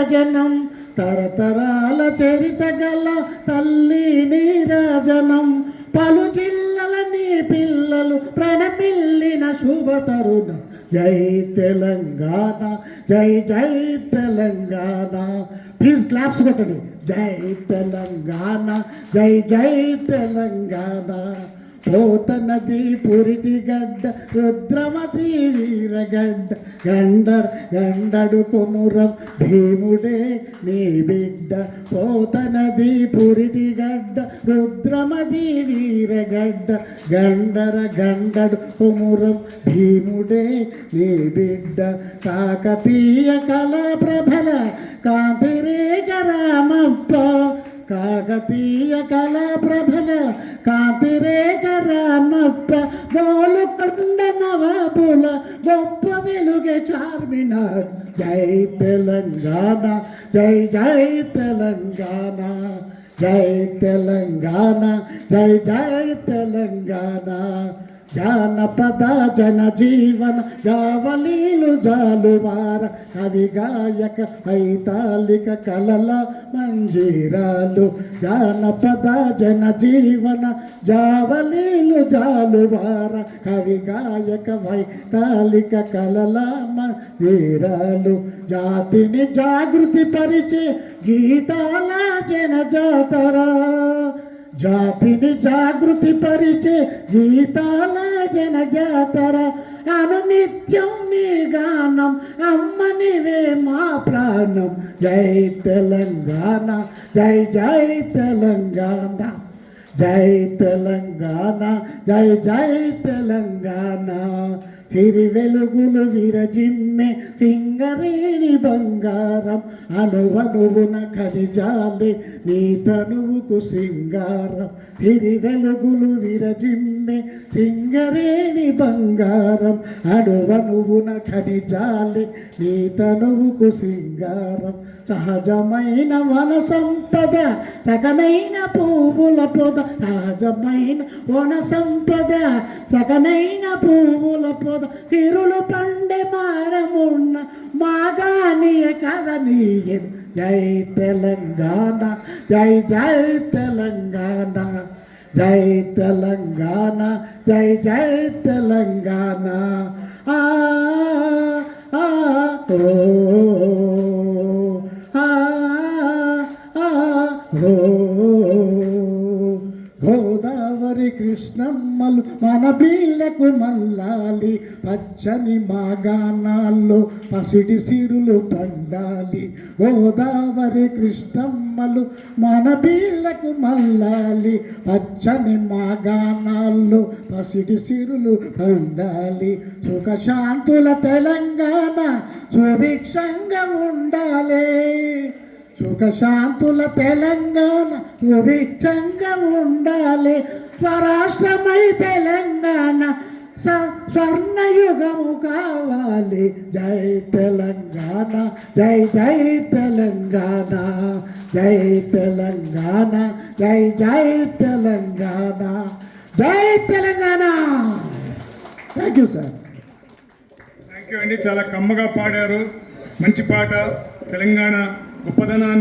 నీరాజనం తరతరాల చరిత గల తల్లి నీరాజనం పలు జిల్లల నీ పిల్లలు ప్రణమిల్లిన శుభ తరుణం జై తెలంగాణ జై జై తెలంగాణ ప్లీజ్ క్లాప్స్ కొట్టండి జై తెలంగాణ జై జై తెలంగాణ పోతనది పురిటి గడ్డ రుద్రమతి వీరగడ్డ గండడు కొమురం భీముడే నీ బిడ్డ పోతనది పురిటి గడ్డ రుద్రమతి వీరగడ్డ గండడు కొమురం భీముడే నీ బిడ్డ కాకతీయ కళా ప్రబల కాంతిరేగ రామప్ప కాకతీయ కళా ప్రబల కాంతిరేగ రామప్ప గోలుకొండ నవాబుల గొప్ప వెలుగే చార్మినార్ జై తెలంగాణ జై జై తెలంగాణ జై తెలంగాణ జై జై తెలంగాణ జానపద జనజీవన జావలీలు జాలువార కవి గాయక వైతాళిక కళల మంజీరాలు జానపద జనజీవన జావలీలు జాలువార కవి గాయక వైతాళిక కళల మంజీరాలు జాతిని జాగృతి పరిచే గీతాల జనజాతర జాతిని జాగృతి పరిచే గీతాల జనజాతర అనునిత్యం నీ గానం అమ్మనివే మా ప్రాణం జై తెలంగాణ జై జై తెలంగాణ జై తెలంగాణ జై జై తెలంగాణ సిరి వెలుగులు విరజిమ్మె సింగరేణి బంగారం అనువనువున ఖనిజాలే నీ తనువుకు సింగారం సిరి వెలుగులు విరజిమ్మె సింగరేణి బంగారం అనువనువున ఖనిజాలే నీ తనువుకు సింగారం సహజమైన వన సంపద సకనైన పువ్వుల పొద సహజమైన వన సంపద సకనైన పువ్వుల పొద తిరులు పండే మారమున్న మాగానియ కదనీయదు జై తెలంగాణ జై జై తెలంగాణ జై తెలంగాణ జై జై తెలంగాణ ఆ ఆ ఓ ఆ ఆ ఓ గోదావరి కృష్ణమ్మలు మన బీళ్లకు మల్లాలి పచ్చని మాగాణాల్లో పసిడి సిరులు పండాలి గోదావరి కృష్ణమ్మలు మన బీళ్లకు మల్లాలి పచ్చని మాగాణాల్లో పసిడి సిరులు పండాలి సుఖశాంతుల తెలంగాణ సుభిక్షంగా ఉండాలి సుఖశాంతుల తెలంగాణ సుభిక్షంగా ఉండాలి స్వరాష్ట్రమై తెలంగాణ స్వర్ణయుగము కావాలి జై తెలంగాణ జై జై తెలంగాణ జై తెలంగాణ జై జై తెలంగాణ జై Telangana thank you sir thank you అండి చాలా కమ్మగా పాడారు మంచి పాట తెలంగాణ గొప్పదనాన్ని